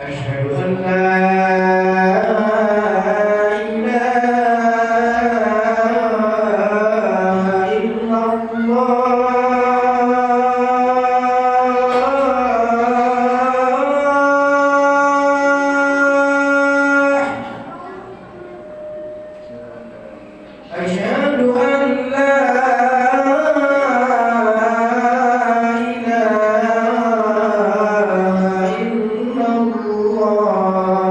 أشهد أن لا إله إلا الله. أشهد أن لا إله إلا الله.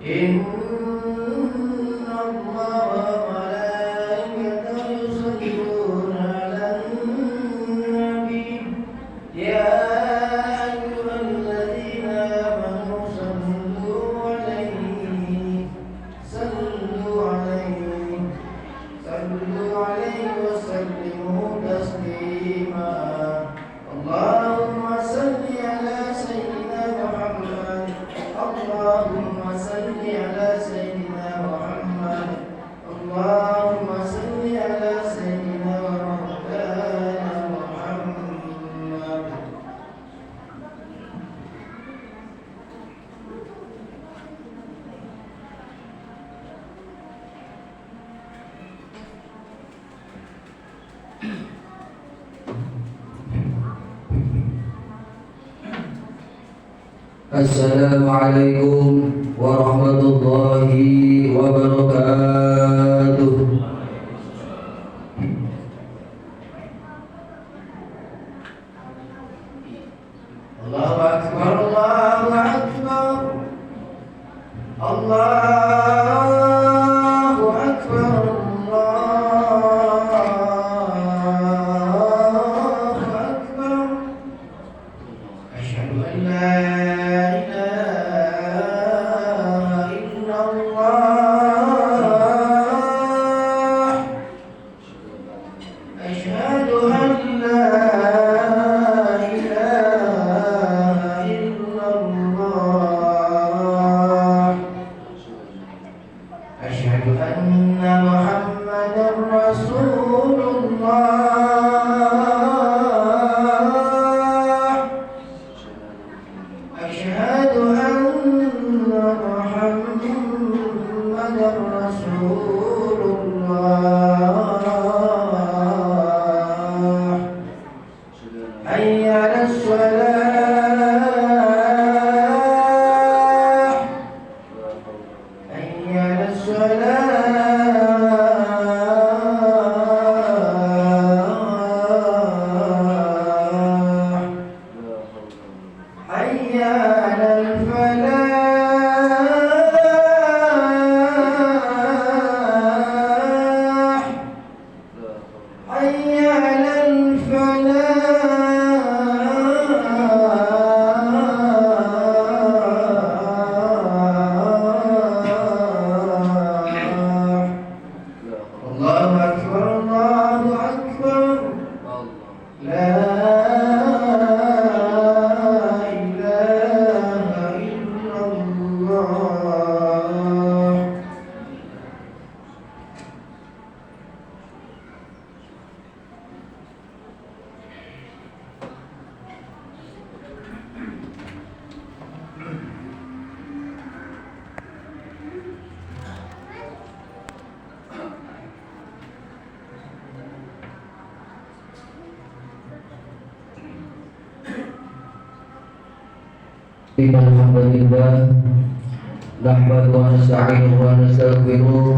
إن الله وملائكته يصلون على النبي يا أيها الذين آمنوا صلوا عليه وسلموا تسليما اللهم صل على سيدنا محمد اللهم صل على سيدنا محمد اللهم صل على سيدنا ومولانا محمد Assalamualaikum warahmatullahi wabarakatuh. Allahu Akbar, Allahu Akbar, Allahu Akbar, Allahu Akbar. Asyhadu an la ilaha illallah. Asyhadu an la ilaha illallah. Asyhadu anna Muhammadar Rasulullah. Asyhadu anna Muhammadar Rasulullah. Hayya 'alas shalah. Hayya 'alas shalah. Hayya 'alal falah. Hayya 'alal falah. Allahu Akbar, Allahu Akbar. La ilaha illallah. Innal hamdalillah nahmaduhu wa nasta'inuhu wa nastaghfiruh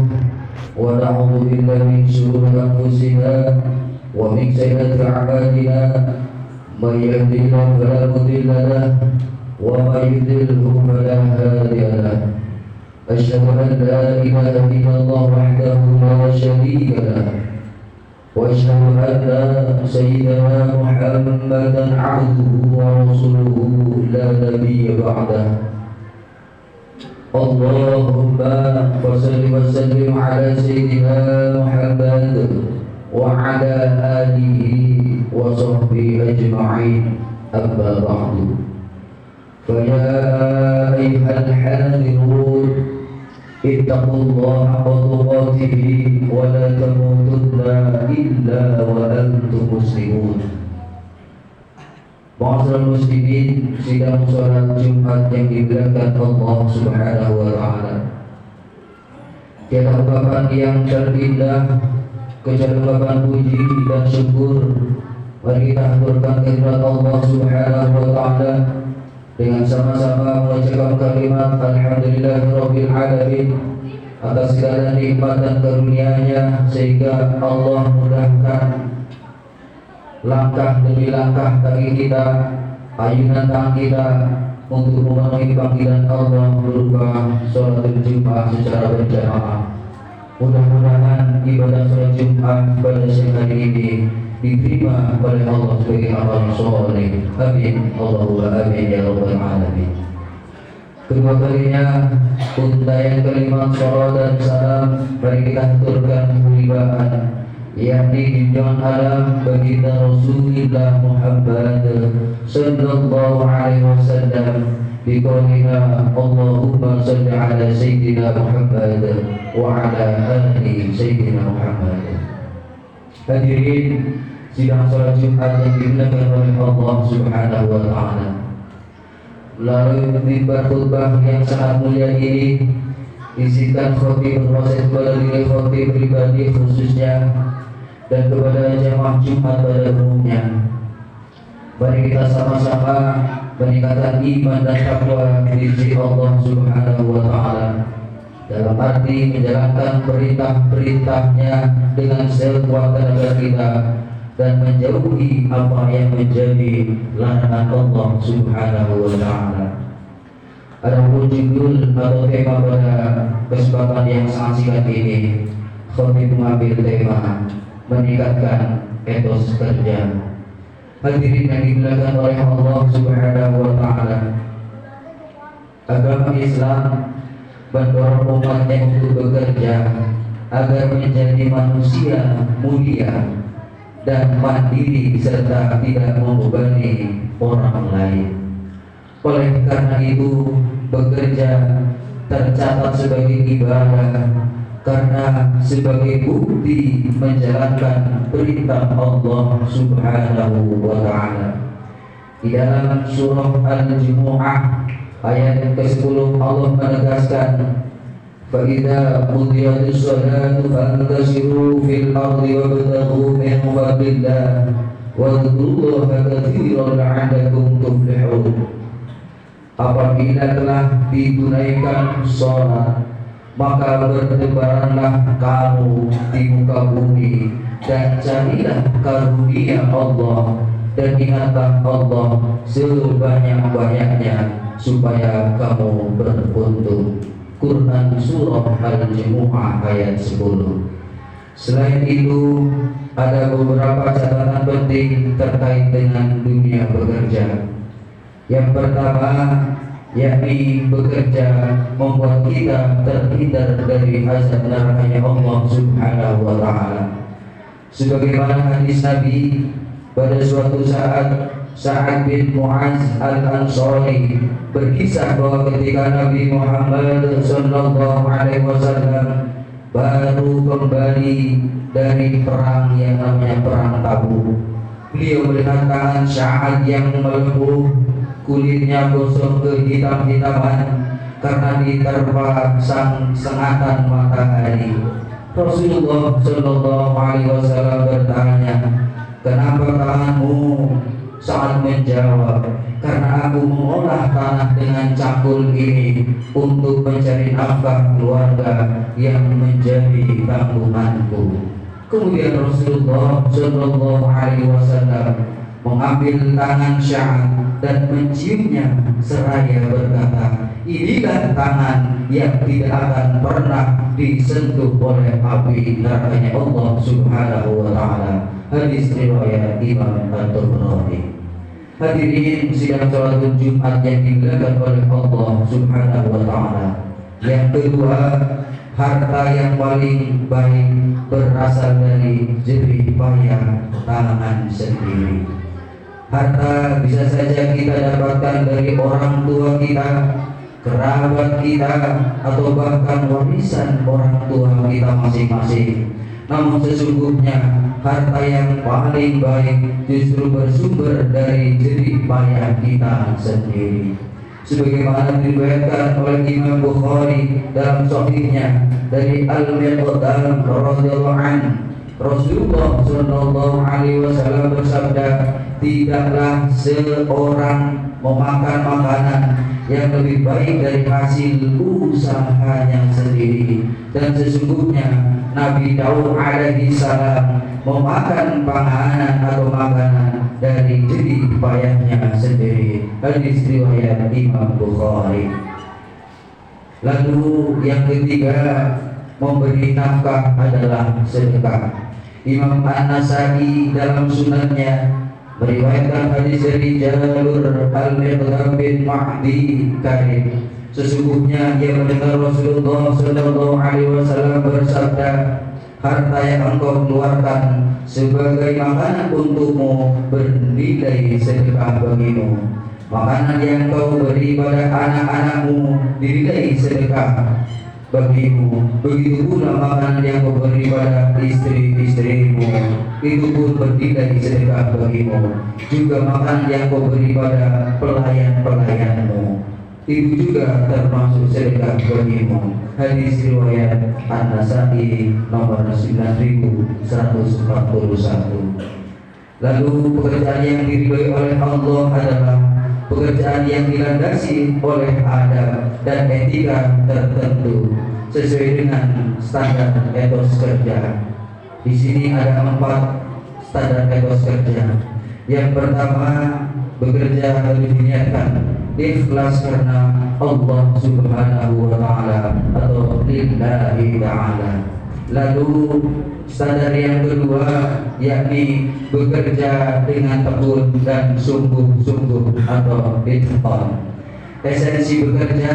wa na'udzu billahi min shururi anfusina wa min sayyiati a'malina may yahdihillahu fala mudilla lahu wa may yudlilhu fala hadiya lahu asyhadu an la ilaha illallah wahdahu la syarika lahu وأشهد أن سيدنا محمدا عبده ورسوله لا نبي بعده اللهم صل وسلم على سيدنا محمد وعلى آله وصحبه أجمعين أما بعد فيا أيها الحاذرون اتقوا الله حق تقاته ولا تموتن إلا وأنتم مسلمون. Ma'asyiral muslimin, sidang salat Jumat yang dimuliakan Allah Subhanahu wa taala. Tiada ungkapan yang terindah kecuali ungkapan puji dan syukur. Mari kita haturkan kehadirat Allah Subhanahu wa taala dengan sama-sama mengucapkan kalimat alhamdulillahirabbil alamin atas segala nikmat dan karunia-Nya sehingga Allah mudahkan langkah demi langkah kaki kita, ayunan tangan kita untuk memenuhi panggilan Allah berupa sholat Jumat secara berjamaah. Mudah-mudahan ibadah sholat Jumat pada siang hari ini diterima oleh Allah sebagai amal soleh. Amin. Allahumma amin ya rabbal alamin. Kedua kalinya untayan kalimat salawat dan salam mari kita aturkan muliaan yakni junjungan alam baginda Rasulullah Muhammad sallallahu alaihi wasallam biqaulina Allahumma salli ala sayyidina Muhammad wa ala ali sayyidina Muhammad. Hadirin sidang salat Jumat yang dimuliakan oleh Allah Subhanahu wa taala. Melalui mimbar khutbah yang sangat mulia ini isikan khotib berproses kepada diri khotib pribadi khususnya dan kepada jamaah Jumat pada umumnya. Mari kita sama-sama meningkatkan iman dan takwa di sisi Allah Subhanahu wa taala dalam arti menjalankan perintah-perintahnya dengan sekuat tenaga kita dan menjauhi apa yang menjadi larangan Allah Subhanahu wa taala. Adapun judul atau tema pada kesempatan yang sangat singkat ini, khotib mengambil tema meningkatkan etos kerja. Hadirin yang dimuliakan oleh Allah Subhanahu wa taala, agama Islam mendorong umatnya untuk bekerja agar menjadi manusia mulia dan mandiri serta tidak membebani orang lain. Oleh karena itu, bekerja tercatat sebagai ibadah karena sebagai bukti menjalankan perintah Allah Subhanahu wa taala. Di dalam surah Al-Jumu'ah ayat ke-10 Allah menegaskan, فَإِذَا قُضِيَتِ الصَّلَاةُ فَانْتَشِرُوا فِي الْأَرْضِ وَابْتَغُوا مِنْ فَضْلِ اللَّهِ وَاذْكُرُوا اللَّهَ كَثِيرًا لَعَلَّكُمْ تُفْلِحُونَ. Apabila telah ditunaikan sholat, maka bertebaranlah kamu di muka bumi dan carilah karunia Allah dan ingatlah Allah sebanyak-banyaknya supaya kamu beruntung. Quran Surah Al-Jumu'ah ayat 10. Selain itu, ada beberapa catatan penting terkait dengan dunia bekerja. Yang pertama, yakni bekerja membuat kita terhindar dari azab neraka Allah Subhanahu wa taala. Sebagaimana hadis Nabi pada suatu saat Sa'ad bin Mu'az Al-Ansari berkisah bahwa ketika Nabi Muhammad sallallahu alaihi wasallam baru kembali dari perang yang namanya perang Tabuk, beliau melihat tangan Sa'ad yang melepuh, kulitnya gosong kehitam-hitaman karena diterpa sengatan matahari. Rasulullah sallallahu alaihi wasallam bertanya, "Kenapa tanganmu?" Saat menjawab, "Karena aku mengolah tanah dengan cangkul ini untuk mencari nafkah keluarga yang menjadi tanggunganku." Kemudian Rasulullah sallallahu alaihi wasallam mengambil tangan Sa'ad dan menciumnya seraya berkata, "Inilah tangan yang tidak akan pernah disentuh oleh api neraka Allah Subhanahu wa taala." Hadis riwayat Imam At-Tabrani. Hadirin sidang salat Jumat yang dimuliakan oleh Allah Subhanahu wa taala. Yang kedua, harta yang paling baik berasal dari jerih payah tangan sendiri. Harta bisa saja kita dapatkan dari orang tua kita, kerabat kita, atau bahkan warisan orang tua kita masing-masing. Namun sesungguhnya harta yang paling baik justru bersumber dari jerih payah kita sendiri. Sebagaimana diriwayatkan oleh Imam Bukhari dalam sahihnya dari Al-Miqdam radhiyallahu anhu, Rasulullah sallallahu alaihi wasallam bersabda, "Tidaklah seorang memakan makanan yang lebih baik dari hasil usahanya sendiri, dan sesungguhnya Nabi Daud alaihi salam memakan panganan atau makanan dari jerih jerih payahnya sendiri. Hadis riwayat Imam Bukhari. Lalu yang ketiga, memberi nafkah adalah sedekah. Imam An-Nasai dalam sunannya meriwayatkan hadis dari Jalur Al-Miqdam bin Mahdi Karim. Sesungguhnya ia mendengar Rasulullah Sallallahu Alaihi Wasallam bersabda, harta yang engkau keluarkan sebagai makanan untukmu bernilai sedekah bagimu. Makanan yang kau beri pada anak-anakmu dinilai sedekah bagimu. Begitu pula makanan yang kau beri pada istri-istrimu, itu pun bernilai sedekah bagimu. Juga makanan yang kau beri pada pelayan-pelayanmu, itu juga termasuk sedekah bagimu. Hadis riwayat An-Nasai nomor 9141. Lalu pekerjaan yang diridhoi oleh Allah adalah pekerjaan yang dilandasi oleh adab dan etika tertentu sesuai dengan standar etos kerja. Di sini ada 4 standar etos kerja. Yang pertama, bekerja harus diniatkan ikhlas karena Allah Subhanahu wa Ta'ala atau lillahi ta'ala. Lalu standar yang kedua, yakni bekerja dengan tekun dan sungguh-sungguh atau itqan. Esensi bekerja,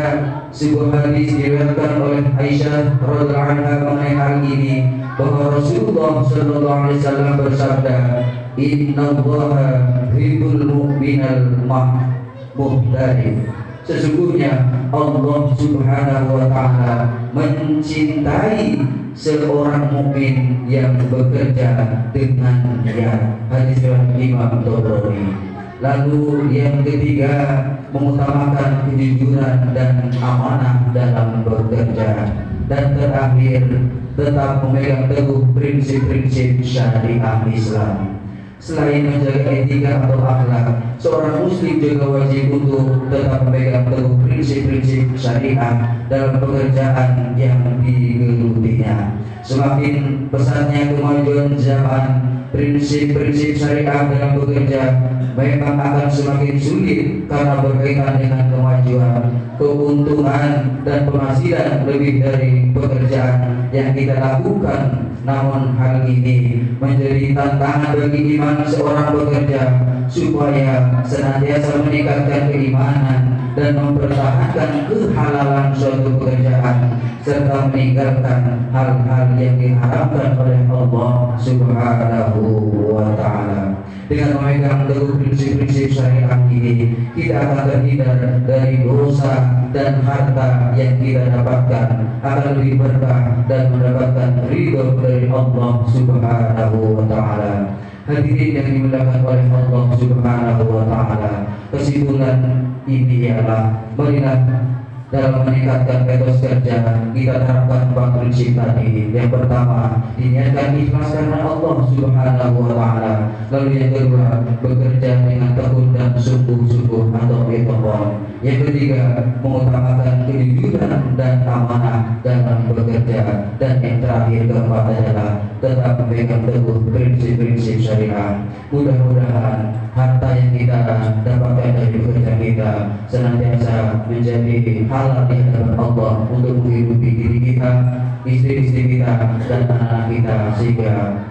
sebuah hadis diriwayatkan oleh Aisyah radhiyallahu anha mengenai hal ini, bahwa Rasulullah sallallahu alaihi wasallam bersabda, "Innallaha yuhibbul mu'minal muhtarif." Sesungguhnya Allah Subhanahu wa Ta'ala mencintai seorang mukmin yang bekerja dengan niat. Hadis riwayat Imam Tabrani. Lalu yang ketiga, mengutamakan kejujuran dan amanah dalam bekerja. Dan terakhir, tetap memegang teguh prinsip-prinsip syariah Islam. Selain menjaga etika atau akhlak, seorang muslim juga wajib untuk tetap memegang teguh prinsip-prinsip syariah dalam pekerjaan yang digelutinya. Semakin pesatnya kemajuan zaman, prinsip-prinsip syariah dalam bekerja memang akan semakin sulit karena berkaitan dengan kemajuan, keuntungan, dan penghasilan lebih dari pekerjaan yang kita lakukan. Namun hal ini menjadi tantangan bagi iman seorang pekerja supaya senantiasa meningkatkan keimanan dan mempertahankan kehalalan suatu pekerjaan serta meninggalkan hal-hal yang diharamkan oleh Allah Subhanahu wa Ta'ala. Dengan memegang teguh prinsip-prinsip syariah ini, kita akan terhindar dari dosa, dan harta yang kita dapatkan akan lebih berkah dan mendapatkan ridho dari Allah Subhanahu wa Ta'ala. Hadirin yang dimuliakan oleh Allah Subhanahu wa Ta'ala, kesimpulan ini ialah marilah dalam meningkatkan etos kerja kita terapkan 4 prinsip tadi. Yang pertama, diniatkan ikhlas karena Allah Subhanahu wa Ta'ala. Lalu yang kedua, bekerja dengan tekun dan sungguh-sungguh atau itqan. Yang ketiga, mengutamakan kejujuran dan amanah dalam bekerja. Dan yang terakhir, keempat adalah tetap memegang teguh prinsip-prinsip syariah. Mudah-mudahan harta yang kita dapatkan dari pekerjaan kita senantiasa menjadi halal di hadapan Allah untuk menghidupi diri kita, istri-istri kita, dan anak-anak kita, sehingga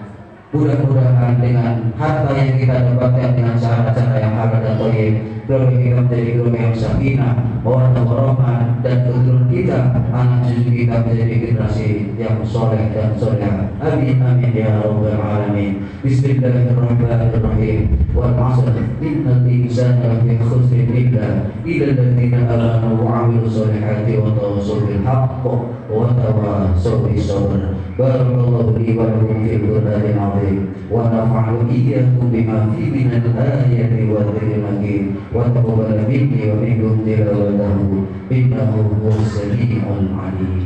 mudah-mudahan dengan harta yang kita dapatkan dengan cara-cara yang halal dan thayyib, keluarga kita menjadi keluarga yang sakinah, mawaddah warahmah, dan keturunan kita, anak cucu kita menjadi generasi yang soleh dan solehah. Amin amin ya rabbal alamin. Bismillahirrahmanirrahim. Wal 'asr innal insana lafi khusr illa alladziina aamanu wa 'amilus solihati wa tawassaw bil haqq wa tawassaw bis sabr. Barakallahu li wa lakum fil Qur'anil 'azim wa nafa'ani iyyakum bima fihi minal ayati wa dhikril hakim wa taqabbal minni wa minkum tilawatahu innahu huwas samii'ul 'aliim.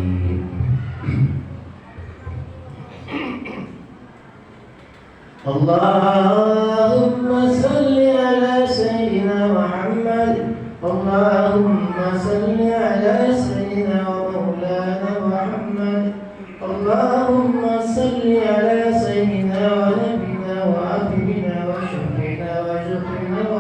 Allahumma salli ala sayyidina Muhammad. Allahumma salli ala sayyidina wa maulana Muhammad. Allahumma salli ala sayyidina wa nabiyina wa habibina wa shafiina wa shafiina wa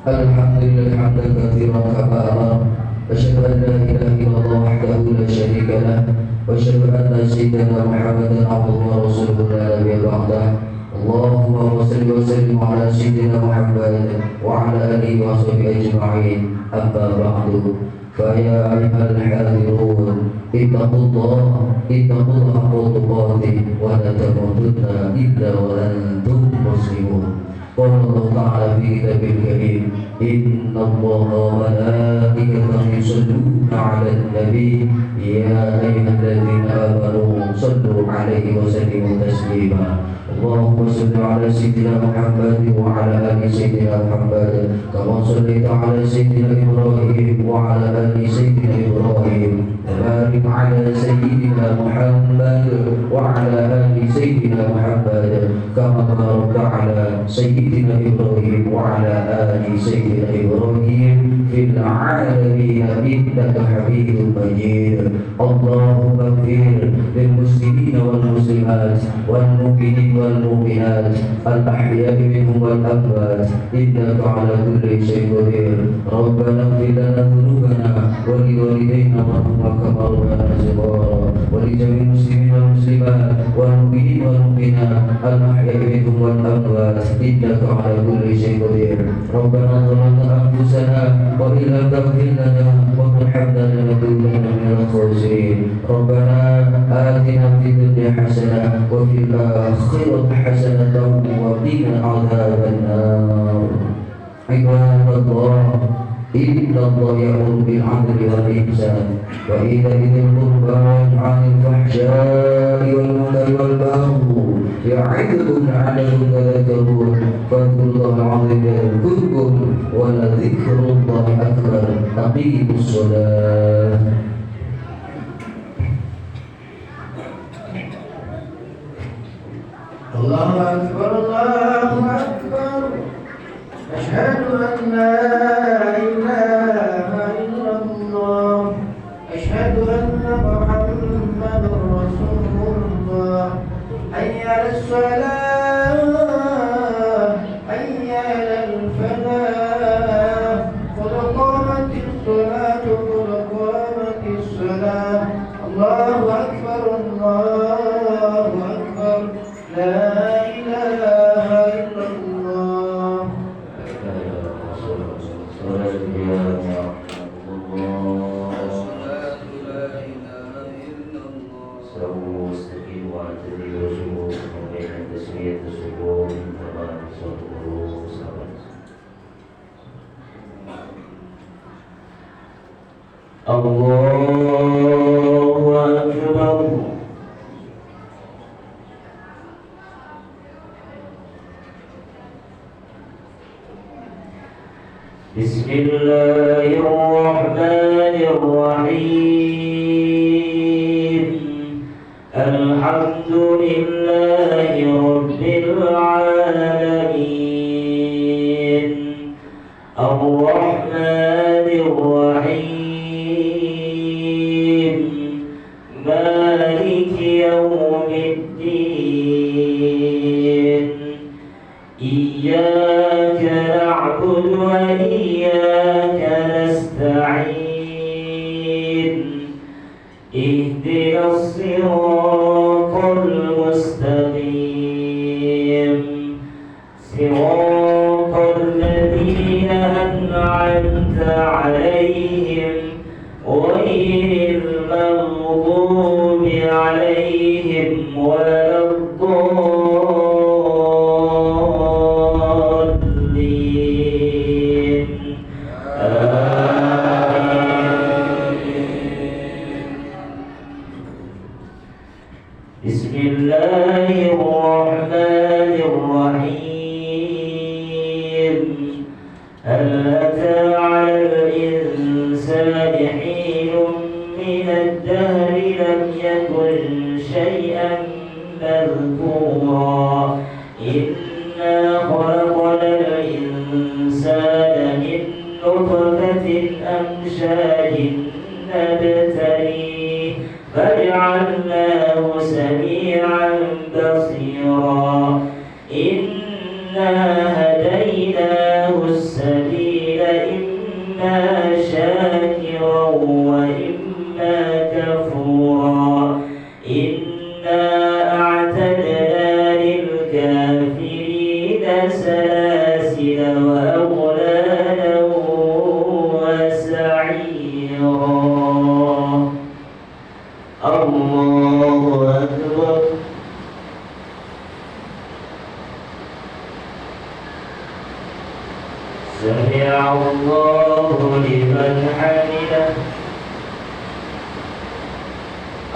Alhamdulillah hamdan katsiran kama amara. Asyhadu an la ilaha illallah wahdahu la syarika lah. Wa asyhadu anna sayyidana Muhammadan abduhu wa rasuluhu la nabiyya ba'dah. Allahumma shalli wa sallim ala sayyidina Muhammad wa ala alihi wa sahbihi ajma'in. Amma ba'du. Fa ya ayyuhal hadirun, ittaqullaha haqqa tuqatih wa la tamutunna illa wa antum muslimun. Qala Allah Ta'ala fi kitabil karim, inna Allaha wa malaikatahu yusholluna 'alan nabi ya ayyuhalladzina amanu shallu 'alaihi wa sallimu taslima. Allahumma shalli 'ala sayyidina Muhammad wa 'ala ali sayyidina Muhammad kama shallaita 'ala sayyidina Ibrahim wa 'ala ali sayyidina Ibrahim. Barik 'ala sayyidina Muhammad wa 'ala ali sayyidina Muhammad kama barakta 'ala sayyidina Ibrahim wa 'ala ali sayyidina Ibrahim fil 'alamin innaka Hamidum Majid. Allahumma ighfir lil muslimina wal muslimat wal mu'minin wal mu'minat al ahya'i minhum wal amwat innaka 'ala kulli syai'in qadir. Rabbana ighfir lana dhunubana wa li walidayna warhamhuma kama rabbayana shighara wa li jami'il muslimina wal muslimat wal mu'minin wal mu'minat al ahya'i minhum wal amwat innaka 'ala kulli syai'in qadir. Rabbana zalamna anfusana wa illam taghfir lana wa tarhamna lanakunanna minal khasirin. Rabbana atina fid dunya hasanah wa fil akhirati hasanah wa qina adzaban nar. Ibadallah, inna Allah ya'muru bil 'adli wal ihsan wa ita'i dzil qurba wa yanha 'anil fahsya'i wal munkari wal baghi ya'idukum la'allakum tadhakkarun. Fadhkurullahal 'azim yadhkurkum wa la dzikrullahi akbar. Aqimus shalah. Allahu Akbar, Allahu Akbar. Asyhadu an la ilaha illallah. Asyhadu anna Muhammadar Rasulullah. Hayya 'alas shalah, hayya 'alal falah. Qad qamatis salatu, qad qamatis salah. Allahu Akbar, Allahu Akbar. La ilaha illallah. Allahu Akbar. Bismillahirrahmanirrahim. Alhamdulillahi rabbil alamin. Ar-Rahmanir Rahim. Maliki yawmiddin. Iyyaka na'budu wa iyyaka nasta'in. Ihdinas siratal mustaqim. Siratal ladzina an'amta 'alaihim ghairil maghdubi 'alaihim waladdallin. Bismillahirrahmanirrahim. Hal ata 'alal insani hinun minad dahri lam yakun shay'an madhkura. Inna khalaqnal insana min nutfatin amshajin nabtalihi faj'alnahu sami'an basira. Inna hadaynahu as-sabila قاتل وأغلالا وسعيرا. الله أكبر. سمع الله لمن حمده.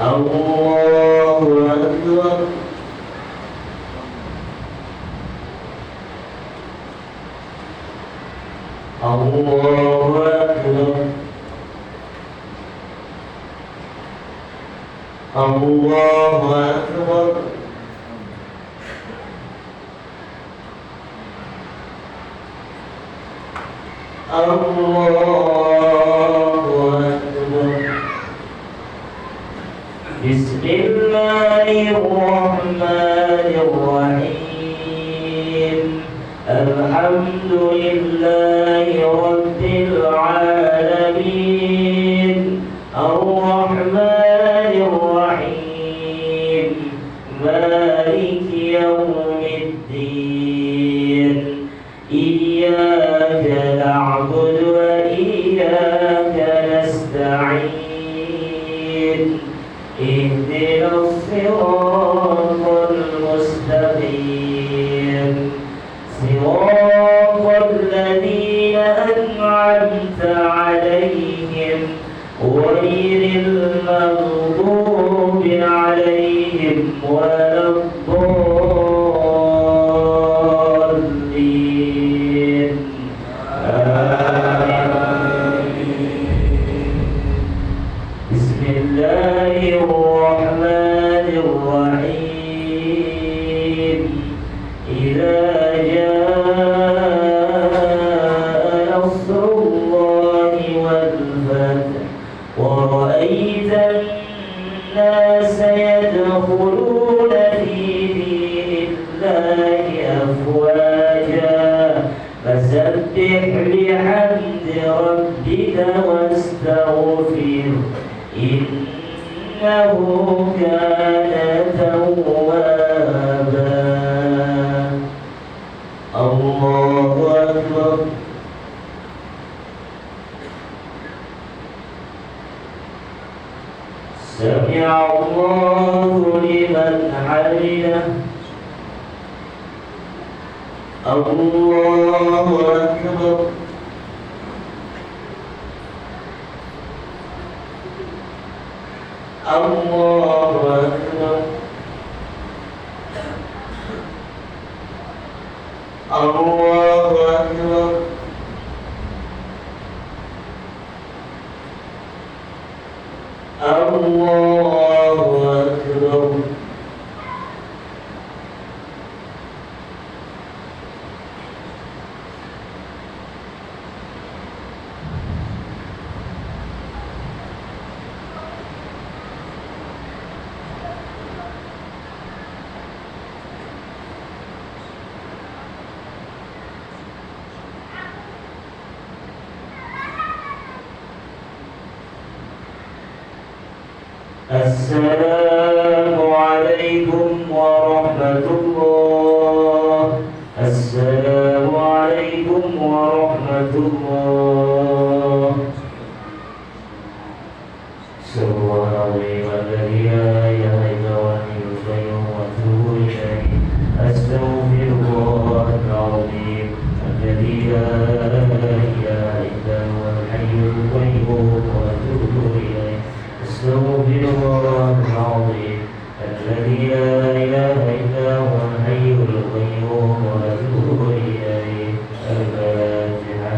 الله أكبر. الله أكبر. الله أكبر. الله أكبر. بسم الله الرحمن الرحيم. الحمد لله رب العالمين. الرحمن الرحيم. مالك يوم الدين. إياك نعبد وإياك نستعين. اهدنا الصراط المستقيم. صراط الذين أنعمت عليهم غير المغضوب عليهم ولا الضالين. بسم الله الرحمن الرحيم. إذا جاء نصر الله والفتح ورأيت الناس يدخلون في دين الله أفواجا فسبح بحمد ربك واستغفر إنه كان توابا. الله أكبر. سمع الله لمن حمده. الله أكبر. الله أكبر. الله أكبر. الله أكبر. السلام عليكم ورحمة الله. السلام عليكم ورحمة الله. صلى الله عليه الذي لا إله إلا هو الحي القيوم وأتوب إليه. أستغفر الله العظيم الذي لا إله إلا هو الحي القيوم وأتوب إليه. أستغفر الله العظيم الذي لا إله إلا هو الحي القيوم وأتوب إليه. الفاتحة.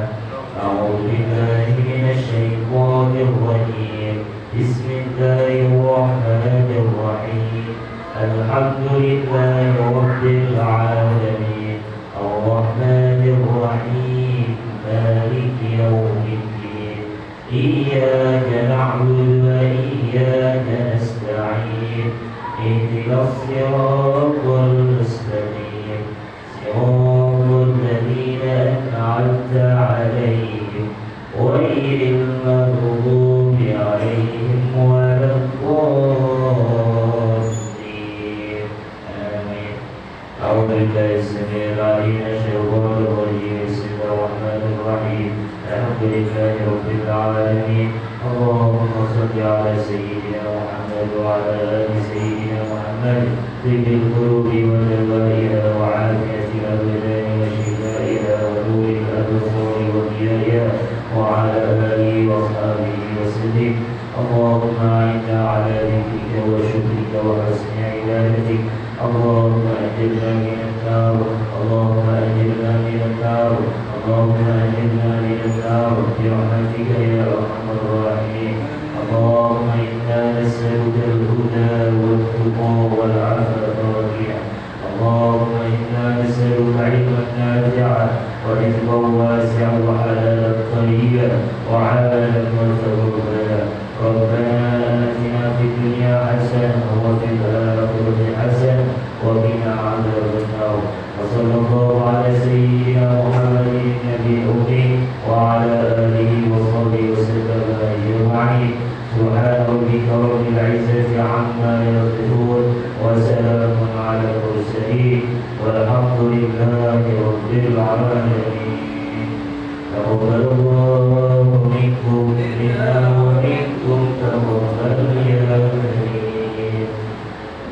أعوذ بالله من الشيطان الرجيم. بسم الله الرحمن الرحيم. الحمد لله رب العالمين. الرحمن الرحيم. مالك يوم الدين. إياك نعبد وإياك نستعين. اهدنا الصراط المستقيم. صراط الذين أنعمت عليهم غير المغضوب عليهم ولا الضالين. رب العالمين. اللهم صل على سيدنا محمد وعلى آل سيدنا محمد طب القلوب ودوائها وعافية الأبدان وشفائها ونور الأبصار وضيائها وعلى آله وأصحابه وسلم. اللهم أعنا على ذكرك وشكرك وحسن عبادتك. اللهم أجرنا من النار. اللهم أجرنا من النار. اللهم أجرنا من النار برحمتك يا أرحم الراحمين. اللهم إنا نسألك الهدى والتقى والعفاف والغنى. اللهم إنا نسألك علما نافعا ورزقا واسعا وحلالا طيبا وعملا متقبلا. ربنا آتنا في الدنيا حسنة وفي الآخرة حسنة وقنا عذاب النار. وصلى الله على سيدنا محمد النبي الأمي وعلى آله وصحبه وسلم أجمعين. سبحان ربك رب العزة عما يصفون وسلام على المرسلين والحمد لله رب العالمين. تقبل الله منكم منا ومنكم تقبل يا كريم.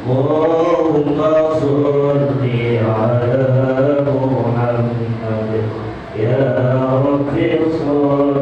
اللهم صل على محمد يا رب صل